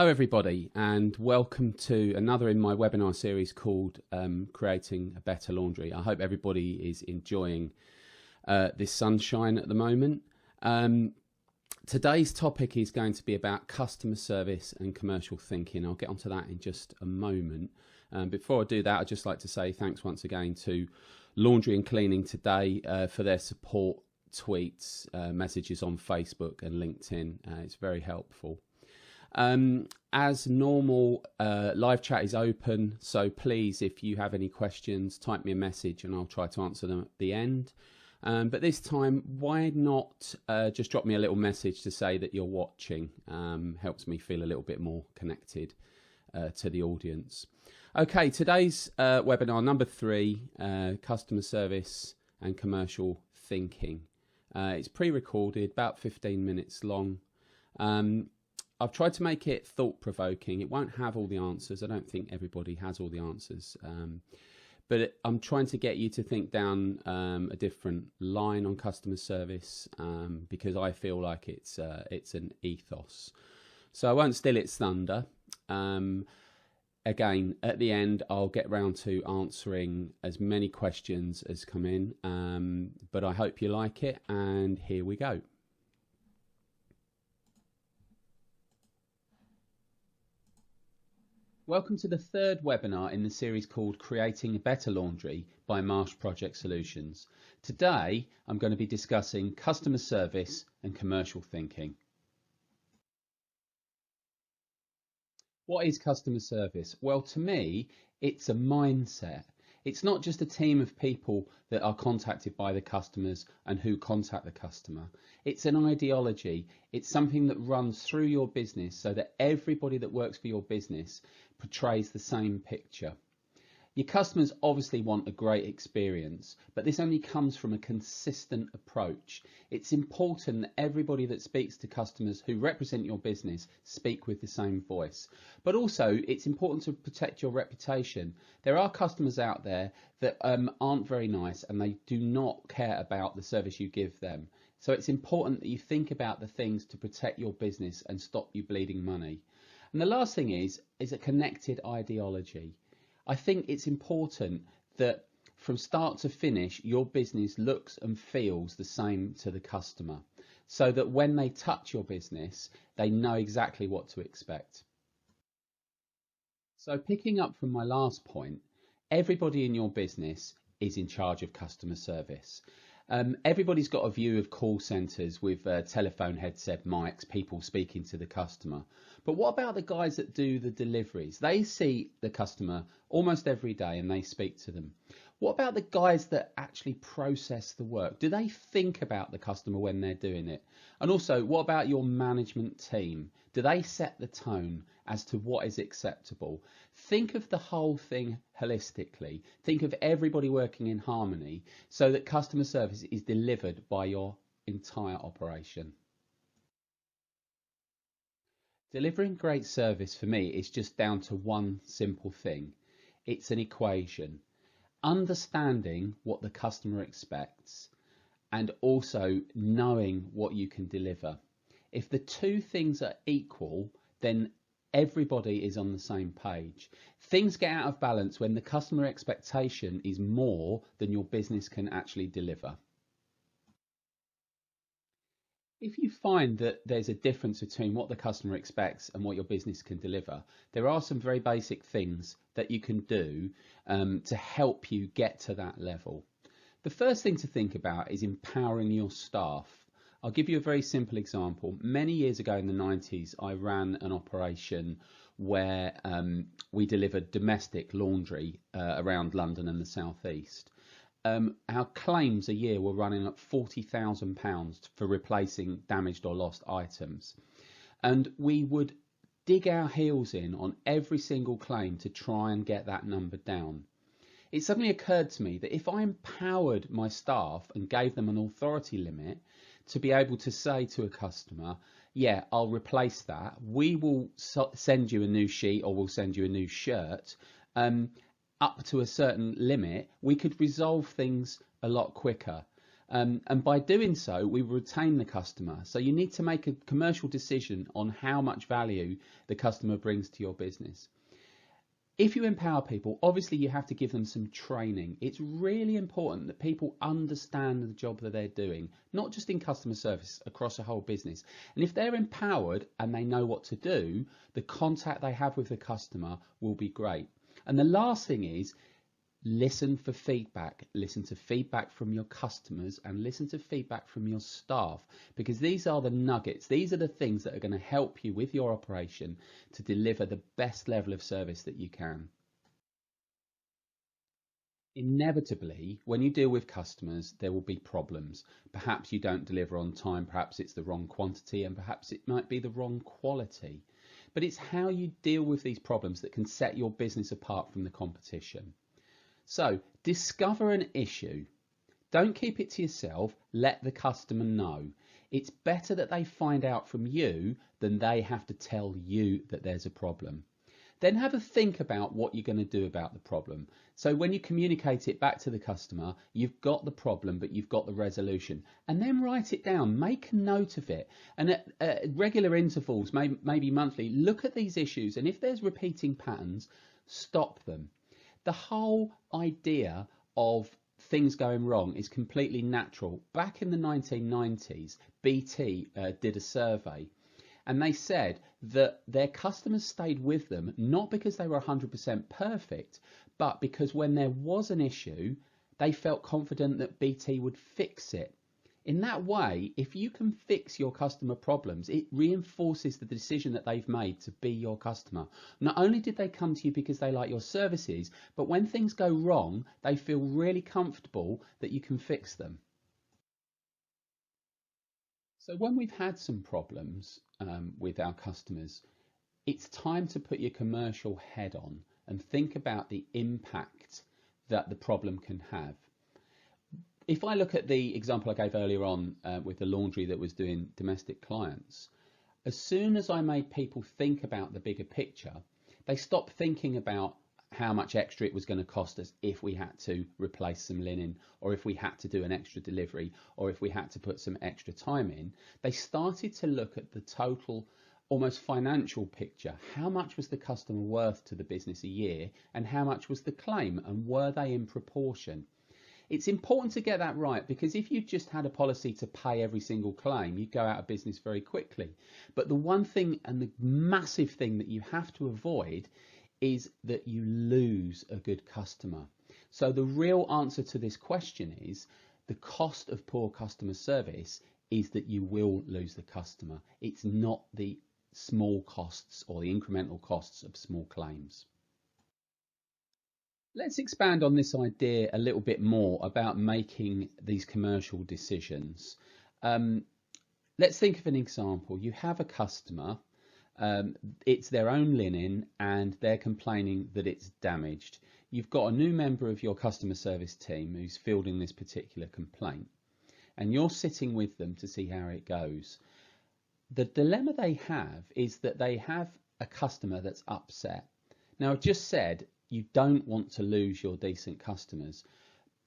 everybody, and welcome to another in my webinar series called Creating a Better Laundry. I hope everybody is enjoying this sunshine at the moment. Today's topic is going to be about customer service and commercial thinking. I'll get onto that in just a moment. Before I do that, I'd just like to say thanks once again to Laundry and Cleaning Today for their support, tweets, messages on Facebook and LinkedIn. It's very helpful. As normal, live chat is open, so please, if you have any questions, type me a message and I'll try to answer them at the end. But this time, why not just drop me a little message to say that you're watching? Helps me feel a little bit more connected to the audience. Okay, today's webinar number 3, customer service and commercial thinking. It's pre-recorded, about 15 minutes long. I've tried to make it thought-provoking. It won't have all the answers. I don't think everybody has all the answers. But I'm trying to get you to think down a different line on customer service because I feel like it's an ethos. So I won't steal its thunder. Again, at the end, I'll get round to answering as many questions as come in. But I hope you like it, and here we go. Welcome to the third webinar in the series called Creating a Better Laundry by Marsh Project Solutions. Today, I'm going to be discussing customer service and commercial thinking. What is customer service? Well, to me, it's a mindset. It's not just a team of people that are contacted by the customers and who contact the customer. It's an ideology. It's something that runs through your business so that everybody that works for your business portrays the same picture. Your customers obviously want a great experience, but this only comes from a consistent approach. It's important that everybody that speaks to customers who represent your business speak with the same voice. But also, it's important to protect your reputation. There are customers out there that aren't very nice and they do not care about the service you give them. So it's important that you think about the things to protect your business and stop you bleeding money. And the last thing is a connected ideology. I think it's important that from start to finish, your business looks and feels the same to the customer, so that when they touch your business, they know exactly what to expect. So picking up from my last point, everybody in your business is in charge of customer service. Everybody's got a view of call centres with telephone headset mics, people speaking to the customer. But what about the guys that do the deliveries? They see the customer almost every day and they speak to them. What about the guys that actually process the work? Do they think about the customer when they're doing it? And also, what about your management team? Do they set the tone as to what is acceptable? Think of the whole thing holistically. Think of everybody working in harmony so that customer service is delivered by your entire operation. Delivering great service for me is just down to one simple thing. It's an equation. Understanding what the customer expects and also knowing what you can deliver. If the two things are equal, then everybody is on the same page. Things get out of balance when the customer expectation is more than your business can actually deliver. If you find that there's a difference between what the customer expects and what your business can deliver, there are some very basic things that you can do to help you get to that level. The first thing to think about is empowering your staff. I'll give you a very simple example. Many years ago in the 90s, I ran an operation where we delivered domestic laundry around London and the South East. Our claims a year were running at £40,000 for replacing damaged or lost items. And we would dig our heels in on every single claim to try and get that number down. It suddenly occurred to me that if I empowered my staff and gave them an authority limit to be able to say to a customer, yeah, I'll replace that, we will send you a new sheet or we'll send you a new shirt, up to a certain limit, we could resolve things a lot quicker. And by doing so, we retain the customer. So you need to make a commercial decision on how much value the customer brings to your business. If you empower people, obviously you have to give them some training. It's really important that people understand the job that they're doing, not just in customer service, across a whole business. And if they're empowered and they know what to do, the contact they have with the customer will be great. And the last thing is, listen for feedback. Listen to feedback from your customers and listen to feedback from your staff, because these are the nuggets. These are the things that are going to help you with your operation to deliver the best level of service that you can. Inevitably, when you deal with customers, there will be problems. Perhaps you don't deliver on time, perhaps it's the wrong quantity, and perhaps it might be the wrong quality. But it's how you deal with these problems that can set your business apart from the competition. So discover an issue. Don't keep it to yourself. Let the customer know. It's better that they find out from you than they have to tell you that there's a problem. Then have a think about what you're going to do about the problem. So when you communicate it back to the customer, you've got the problem, but you've got the resolution. And then write it down. Make a note of it. And at regular intervals, maybe monthly, look at these issues. And if there's repeating patterns, stop them. The whole idea of things going wrong is completely natural. Back in the 1990s, BT did a survey, and they said that their customers stayed with them not because they were 100% perfect, but because when there was an issue, they felt confident that BT would fix it. In that way, if you can fix your customer problems, it reinforces the decision that they've made to be your customer. Not only did they come to you because they like your services, but when things go wrong, they feel really comfortable that you can fix them. So when we've had some problems with our customers, it's time to put your commercial head on and think about the impact that the problem can have. If I look at the example I gave earlier on with the laundry that was doing domestic clients, as soon as I made people think about the bigger picture, they stopped thinking about how much extra it was going to cost us if we had to replace some linen, or if we had to do an extra delivery, or if we had to put some extra time in. They started to look at the total, almost financial picture. How much was the customer worth to the business a year, and how much was the claim, and were they in proportion? It's important to get that right, because if you just had a policy to pay every single claim, you'd go out of business very quickly. But the one thing, and the massive thing, that you have to avoid is that you lose a good customer. So the real answer to this question is the cost of poor customer service is that you will lose the customer. It's not the small costs or the incremental costs of small claims. Let's expand on this idea a little bit more about making these commercial decisions. Let's think of an example. You have a customer, it's their own linen and they're complaining that it's damaged. You've got a new member of your customer service team who's fielding this particular complaint, and you're sitting with them to see how it goes. The dilemma they have is that they have a customer that's upset. Now, I've just said you don't want to lose your decent customers,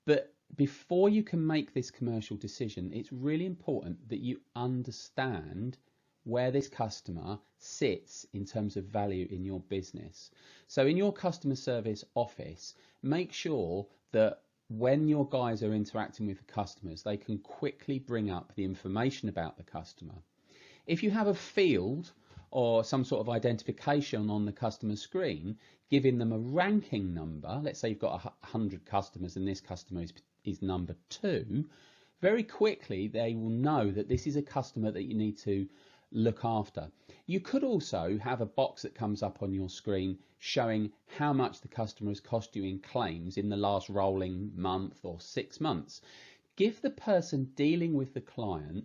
but before you can make this commercial decision, it's really important that you understand where this customer sits in terms of value in your business. So in your customer service office, make sure that when your guys are interacting with the customers, they can quickly bring up the information about the customer. If you have a field or some sort of identification on the customer screen, giving them a ranking number, let's say you've got 100 customers and this customer is number 2, very quickly they will know that this is a customer that you need to look after. You could also have a box that comes up on your screen showing how much the customer has cost you in claims in the last rolling month or 6 months. Give the person dealing with the client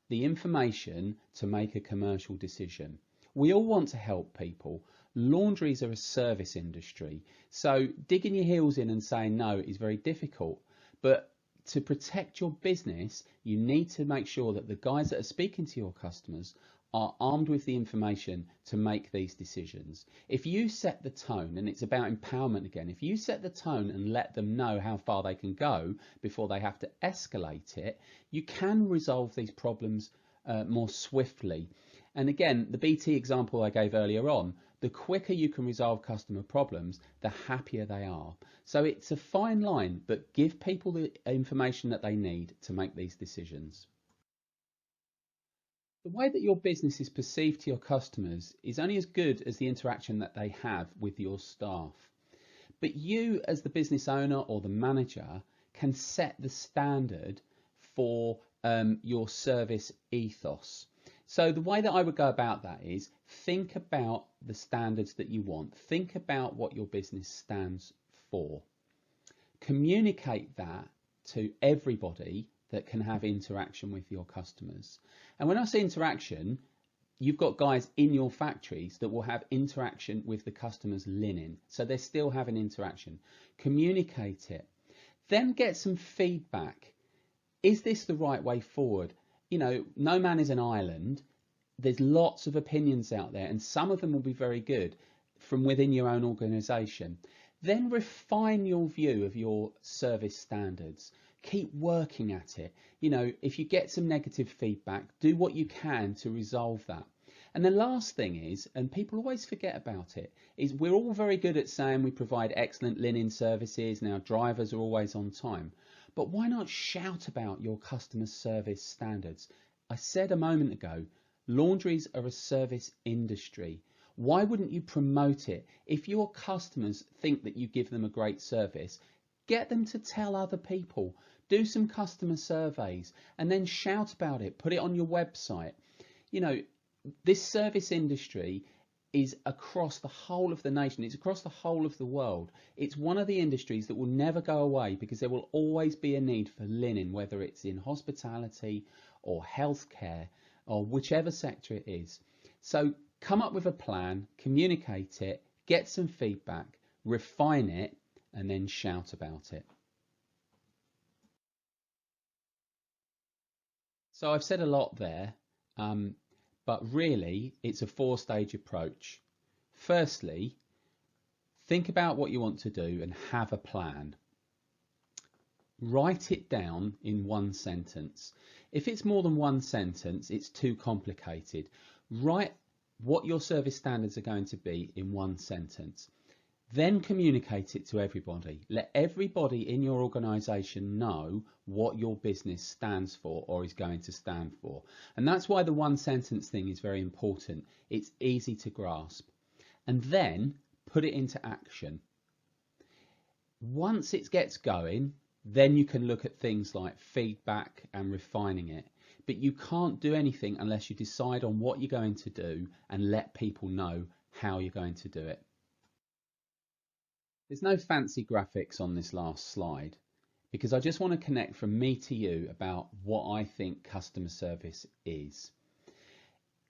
the information to make a commercial decision. We all want to help people. Laundries are a service industry, so digging your heels in and saying no is very difficult. But to protect your business, you need to make sure that the guys that are speaking to your customers are armed with the information to make these decisions. If you set the tone, and it's about empowerment again, if you set the tone and let them know how far they can go before they have to escalate it, you can resolve these problems more swiftly. And again, the BT example I gave earlier on, the quicker you can resolve customer problems, the happier they are. So it's a fine line, but give people the information that they need to make these decisions. The way that your business is perceived to your customers is only as good as the interaction that they have with your staff. But you, as the business owner or the manager, can set the standard for your service ethos. So the way that I would go about that is think about the standards that you want. Think about what your business stands for. Communicate that to everybody that can have interaction with your customers. And when I say interaction, you've got guys in your factories that will have interaction with the customer's linen. So they're still having interaction. Communicate it. Then get some feedback. Is this the right way forward? You know, no man is an island. There's lots of opinions out there, and some of them will be very good from within your own organization. Then refine your view of your service standards. Keep working at it. You know, if you get some negative feedback, do what you can to resolve that. And the last thing is, and people always forget about it, is we're all very good at saying we provide excellent linen services and our drivers are always on time. But why not shout about your customer service standards? I said a moment ago, laundries are a service industry. Why wouldn't you promote it? If your customers think that you give them a great service, get them to tell other people. Do some customer surveys and then shout about it. Put it on your website. You know, this service industry is across the whole of the nation. It's across the whole of the world. It's one of the industries that will never go away because there will always be a need for linen, whether it's in hospitality or healthcare or whichever sector it is. So come up with a plan, communicate it, get some feedback, refine it, and then shout about it. So I've said a lot there. But really, it's a four-stage approach. Firstly, think about what you want to do and have a plan. Write it down in one sentence. If it's more than one sentence, it's too complicated. Write what your service standards are going to be in one sentence. Then communicate it to everybody. Let everybody in your organisation know what your business stands for or is going to stand for. And that's why the one sentence thing is very important. It's easy to grasp. And then put it into action. Once it gets going, then you can look at things like feedback and refining it. But you can't do anything unless you decide on what you're going to do and let people know how you're going to do it. There's no fancy graphics on this last slide because I just want to connect from me to you about what I think customer service is.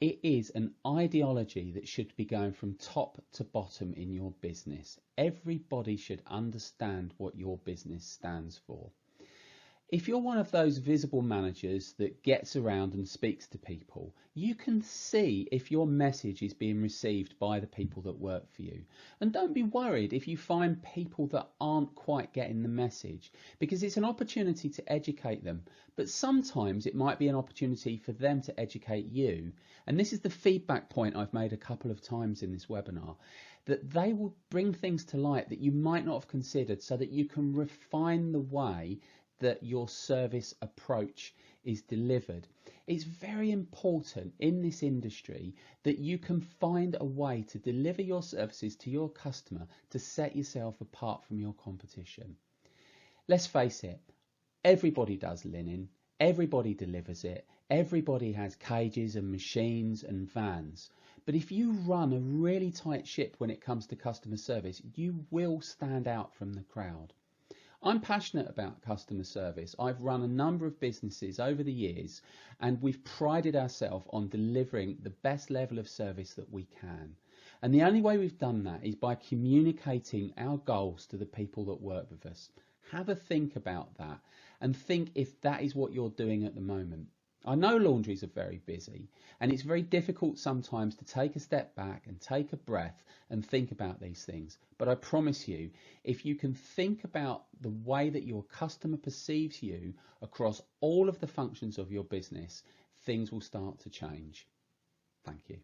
It is an ideology that should be going from top to bottom in your business. Everybody should understand what your business stands for. If you're one of those visible managers that gets around and speaks to people, you can see if your message is being received by the people that work for you. And don't be worried if you find people that aren't quite getting the message, because it's an opportunity to educate them. But sometimes it might be an opportunity for them to educate you. And this is the feedback point I've made a couple of times in this webinar, that they will bring things to light that you might not have considered so that you can refine the way that your service approach is delivered. It's very important in this industry that you can find a way to deliver your services to your customer to set yourself apart from your competition. Let's face it, everybody does linen, everybody delivers it, everybody has cages and machines and vans. But if you run a really tight ship when it comes to customer service, you will stand out from the crowd. I'm passionate about customer service. I've run a number of businesses over the years and we've prided ourselves on delivering the best level of service that we can. And the only way we've done that is by communicating our goals to the people that work with us. Have a think about that and think if that is what you're doing at the moment. I know laundries are very busy, and it's very difficult sometimes to take a step back and take a breath and think about these things. But I promise you, if you can think about the way that your customer perceives you across all of the functions of your business, things will start to change. Thank you.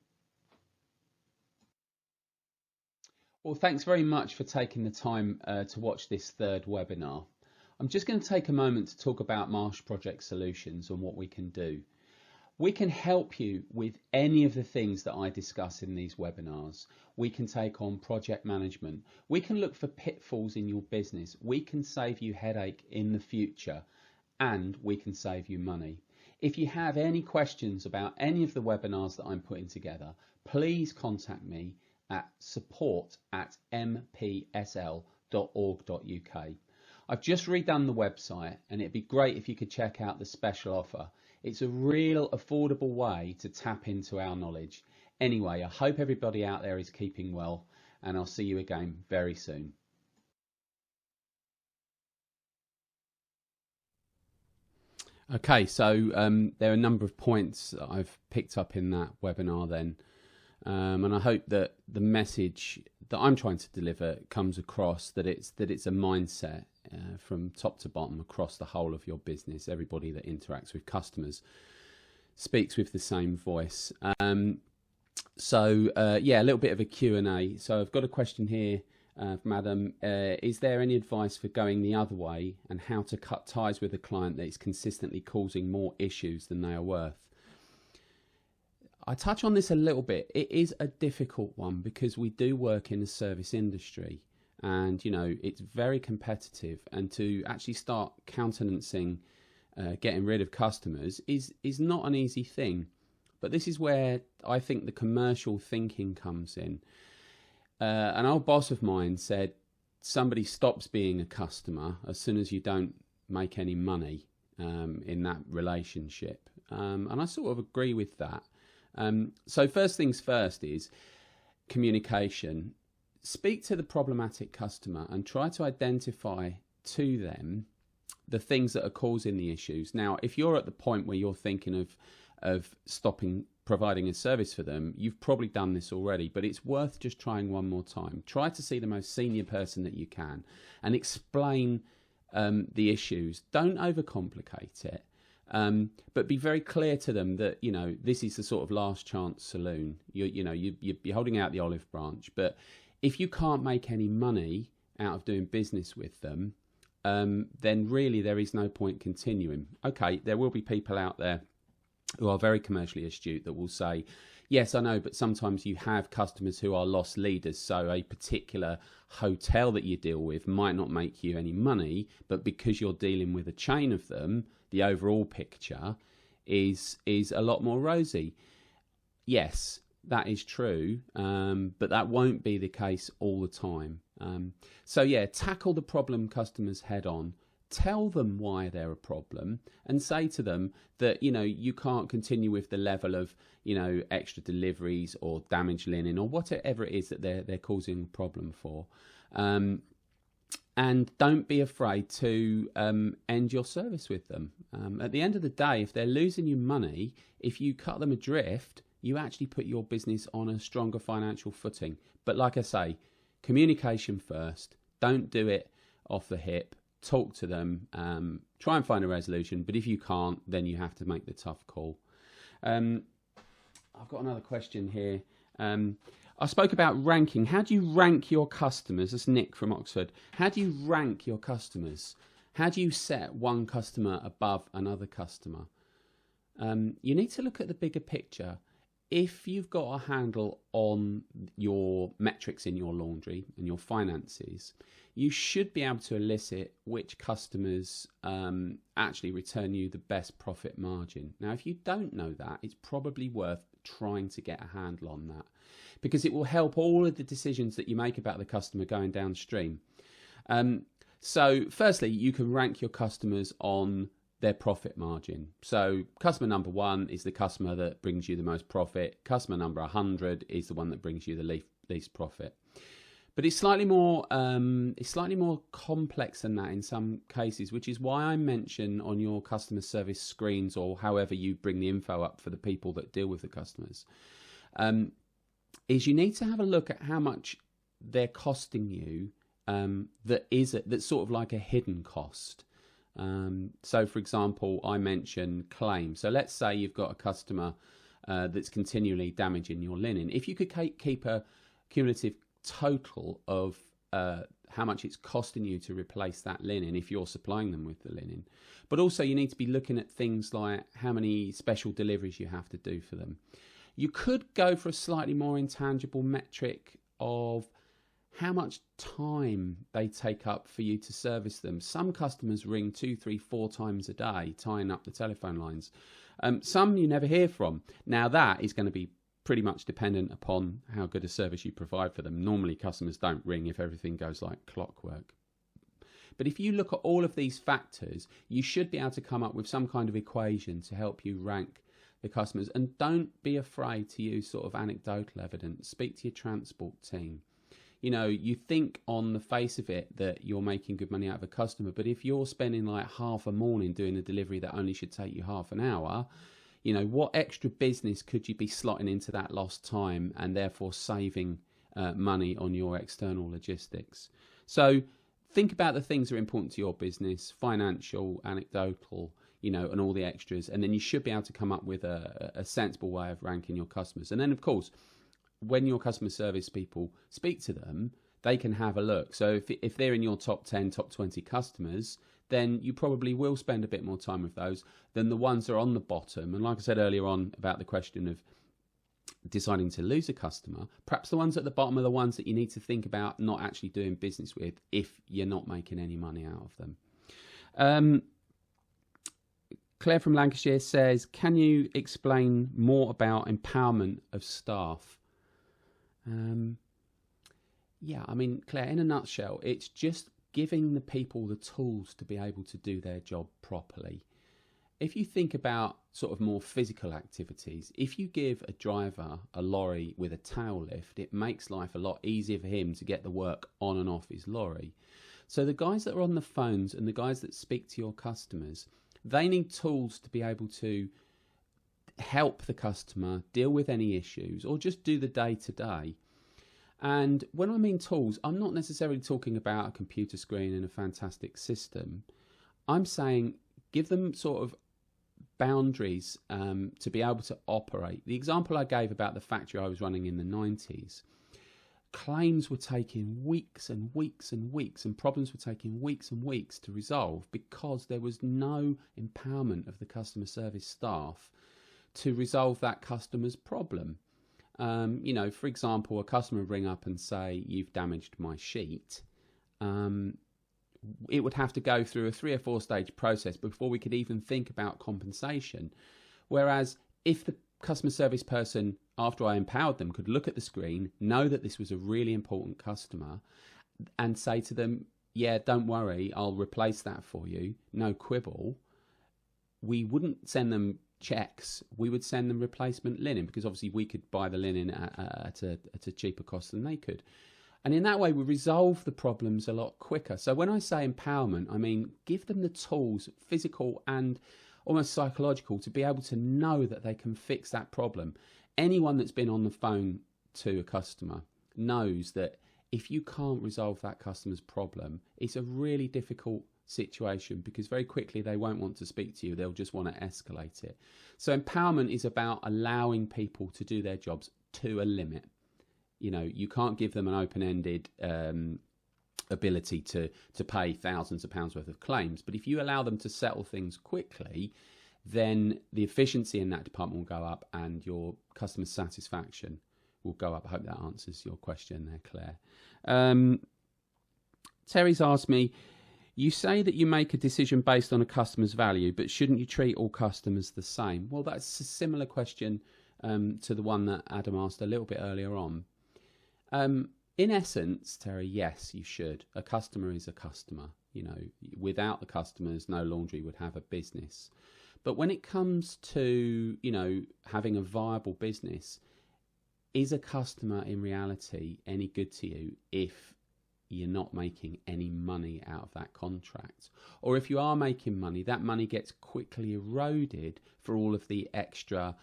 Well, thanks very much for taking the time to watch this third webinar. I'm just going to take a moment to talk about Marsh Project Solutions and what we can do. We can help you with any of the things that I discuss in these webinars. We can take on project management. We can look for pitfalls in your business. We can save you headache in the future, and we can save you money. If you have any questions about any of the webinars that I'm putting together, please contact me at support@mpsl.org.uk. I've just redone the website, and it'd be great if you could check out the special offer. It's a real affordable way to tap into our knowledge. Anyway, I hope everybody out there is keeping well, and I'll see you again very soon. Okay, so there are a number of points that I've picked up in that webinar then. And I hope that the message that I'm trying to deliver comes across, that it's a mindset from top to bottom across the whole of your business. Everybody that interacts with customers speaks with the same voice. So a little bit of a Q&A. So I've got a question here from Adam. Is there any advice for going the other way and how to cut ties with a client that is consistently causing more issues than they are worth? I touch on this a little bit. It is a difficult one because we do work in the service industry, and it's very competitive, and to actually start countenancing getting rid of customers is not an easy thing. But this is where I think the commercial thinking comes in. An old boss of mine said somebody stops being a customer as soon as you don't make any money in that relationship, and I sort of agree with that. So first things first is communication. Speak to the problematic customer and try to identify to them the things that are causing the issues. Now, if you're at the point where you're thinking of stopping providing a service for them, you've probably done this already, but it's worth just trying one more time. Try to see the most senior person that you can and explain the issues. Don't overcomplicate it. But be very clear to them that this is the sort of last chance saloon. You're holding out the olive branch, but if you can't make any money out of doing business with them, then really there is no point continuing. Okay, there will be people out there who are very commercially astute that will say, yes, I know, but sometimes you have customers who are lost leaders. So a particular hotel that you deal with might not make you any money, but because you're dealing with a chain of them, the overall picture is a lot more rosy. Yes, that is true, but that won't be the case all the time. Tackle the problem customers head on. Tell them why they're a problem and say to them that, you can't continue with the level of, extra deliveries or damaged linen or whatever it is that they're causing a problem for. And don't be afraid to end your service with them. At the end of the day, if they're losing you money, if you cut them adrift, you actually put your business on a stronger financial footing. But like I say, communication first. Don't do it off the hip. Talk to them, try and find a resolution, but if you can't, then you have to make the tough call. I've got another question here. I spoke about ranking. How do you rank your customers? That's Nick from Oxford. How do you rank your customers? How do you set one customer above another customer? You need to look at the bigger picture. If you've got a handle on your metrics in your laundry and your finances, you should be able to elicit which customers actually return you the best profit margin. Now, if you don't know that, it's probably worth trying to get a handle on that, because it will help all of the decisions that you make about the customer going downstream. So firstly, you can rank your customers on their profit margin. So customer number 1 is the customer that brings you the most profit. Customer number 100 is the one that brings you the least profit. But it's slightly more complex than that in some cases, which is why I mention on your customer service screens, or however you bring the info up for the people that deal with the customers, is you need to have a look at how much they're costing you. That's sort of like a hidden cost. So, for example, I mentioned claims. So let's say you've got a customer that's continually damaging your linen. If you could keep a cumulative total of how much it's costing you to replace that linen if you're supplying them with the linen. But also you need to be looking at things like how many special deliveries you have to do for them. You could go for a slightly more intangible metric of how much time they take up for you to service them. Some customers ring 2, 3, 4 times a day, tying up the telephone lines. Some you never hear from. Now that is going to be pretty much dependent upon how good a service you provide for them. Normally customers don't ring if everything goes like clockwork. But if you look at all of these factors, you should be able to come up with some kind of equation to help you rank the customers. And don't be afraid to use sort of anecdotal evidence. Speak to your transport team. You know, you think on the face of it that you're making good money out of a customer, but if you're spending like half a morning doing a delivery that only should take you half an hour, you know, what extra business could you be slotting into that lost time and therefore saving money on your external logistics? So think about the things that are important to your business, financial, anecdotal, you know, and all the extras. And then you should be able to come up with a sensible way of ranking your customers. And then, of course, when your customer service people speak to them, they can have a look. So if they're in your top 10, top 20 customers, then you probably will spend a bit more time with those than the ones that are on the bottom. And like I said earlier on about the question of deciding to lose a customer, perhaps the ones at the bottom are the ones that you need to think about not actually doing business with if you're not making any money out of them. Claire from Lancashire says, can you explain more about empowerment of staff? Yeah, I mean, Claire, in a nutshell, it's just giving the people the tools to be able to do their job properly. If you think about sort of more physical activities, if you give a driver a lorry with a tail lift, it makes life a lot easier for him to get the work on and off his lorry. So the guys that are on the phones and the guys that speak to your customers, they need tools to be able to help the customer deal with any issues or just do the day-to-day. And when I mean tools, I'm not necessarily talking about a computer screen and a fantastic system. I'm saying give them sort of boundaries to be able to operate. The example I gave about the factory I was running in the 90s, claims were taking weeks and weeks and weeks, and problems were taking weeks and weeks to resolve because there was no empowerment of the customer service staff to resolve that customer's problem. You know, for example, a customer would ring up and say, you've damaged my sheet. It would have to go through a 3 or 4 stage process before we could even think about compensation. Whereas if the customer service person, after I empowered them, could look at the screen, know that this was a really important customer, and say to them, yeah, don't worry, I'll replace that for you, no quibble, we wouldn't send them checks, we would send them replacement linen, because obviously we could buy the linen at a cheaper cost than they could. And in that way, we resolve the problems a lot quicker. So when I say empowerment, I mean give them the tools, physical and almost psychological, to be able to know that they can fix that problem. Anyone that's been on the phone to a customer knows that if you can't resolve that customer's problem, it's a really difficult situation, because very quickly they won't want to speak to you, they'll just want to escalate it. So empowerment is about allowing people to do their jobs to a limit. You know, you can't give them an open-ended ability to pay thousands of pounds worth of claims, but if you allow them to settle things quickly, then the efficiency in that department will go up and your customer satisfaction will go up. I hope that answers your question there, Claire. Terry's asked me, you say that you make a decision based on a customer's value, but shouldn't you treat all customers the same? Well, that's a similar question to the one that Adam asked a little bit earlier on. In essence, Terry, yes, you should. A customer is a customer. You know, without the customers, no laundry would have a business. But when it comes to, you know, having a viable business, is a customer in reality any good to you if you're not making any money out of that contract? Or if you are making money, that money gets quickly eroded for all of the extra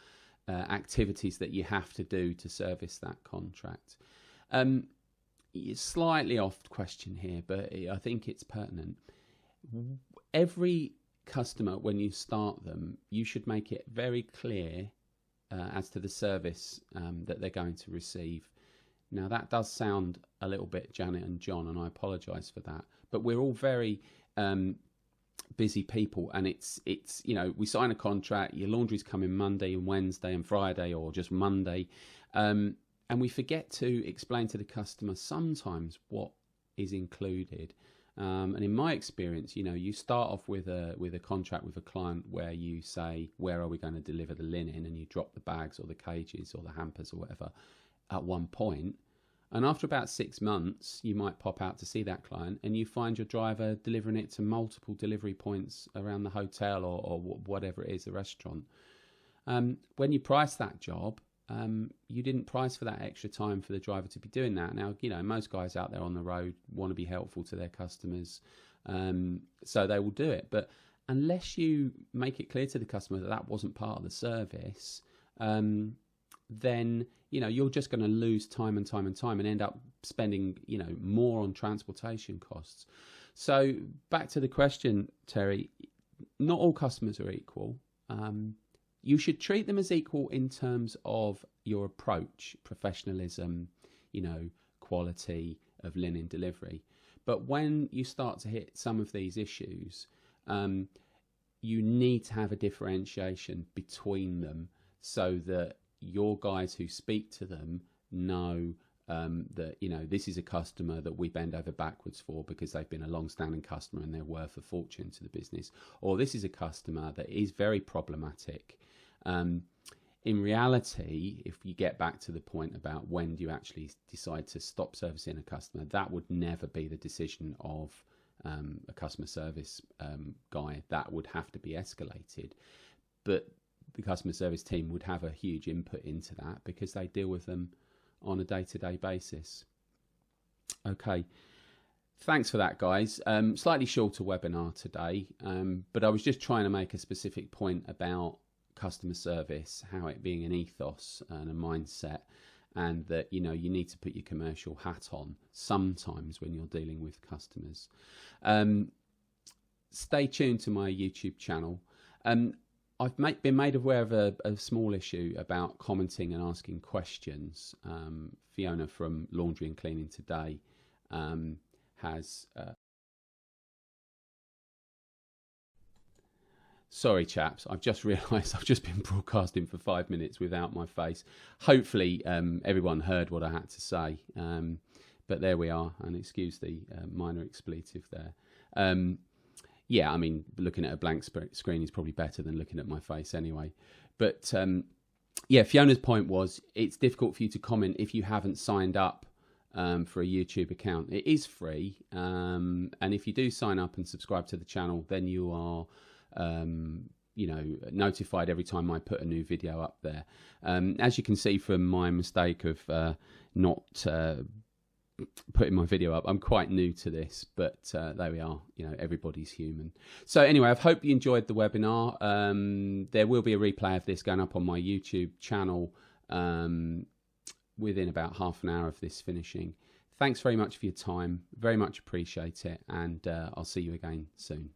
activities that you have to do to service that contract. Slightly off question here, but I think it's pertinent. Every customer, when you start them, you should make it very clear as to the service that they're going to receive. Now, that does sound a little bit Janet and John, and I apologise for that, but we're all very busy people, and it's we sign a contract, your laundry's coming Monday and Wednesday and Friday, or just Monday, and we forget to explain to the customer sometimes what is included. And in my experience, you start off with a contract with a client where you say, where are we going to deliver the linen, and you drop the bags or the cages or the hampers or whatever at one point. And after about 6 months, you might pop out to see that client, and you find your driver delivering it to multiple delivery points around the hotel or whatever it is, the restaurant. When you price that job, you didn't price for that extra time for the driver to be doing that. Now, most guys out there on the road want to be helpful to their customers, so they will do it. But unless you make it clear to the customer that that wasn't part of the service, then you're just going to lose time and end up spending more on transportation costs. So back to the question, Terry, not all customers are equal. You should treat them as equal in terms of your approach, professionalism, quality of linen delivery. But when you start to hit some of these issues, you need to have a differentiation between them so that your guys who speak to them know that this is a customer that we bend over backwards for because they've been a long-standing customer and they're worth a fortune to the business, or this is a customer that is very problematic. In reality, if you get back to the point about when do you actually decide to stop servicing a customer, that would never be the decision of a customer service guy. That would have to be escalated, but the customer service team would have a huge input into that because they deal with them on a day-to-day basis. Okay, thanks for that, guys. Slightly shorter webinar today, but I was just trying to make a specific point about customer service, how it being an ethos and a mindset, and that you need to put your commercial hat on sometimes when you're dealing with customers. Stay tuned to my YouTube channel. I've been made aware of a small issue about commenting and asking questions. Fiona from Laundry and Cleaning Today has... Sorry, chaps, I've just realised I've just been broadcasting for 5 minutes without my face. Hopefully everyone heard what I had to say, but there we are, and excuse the minor expletive there. Yeah, I mean, looking at a blank screen is probably better than looking at my face anyway. But yeah, Fiona's point was it's difficult for you to comment if you haven't signed up for a YouTube account. It is free, and if you do sign up and subscribe to the channel, then you are notified every time I put a new video up there. As you can see from my mistake of not putting my video up, I'm quite new to this, but there we are. Everybody's human. So anyway, I hope you enjoyed the webinar. There will be a replay of this going up on my YouTube channel within about half an hour of this finishing. Thanks very much for your time. Very much appreciate it, and I'll see you again soon.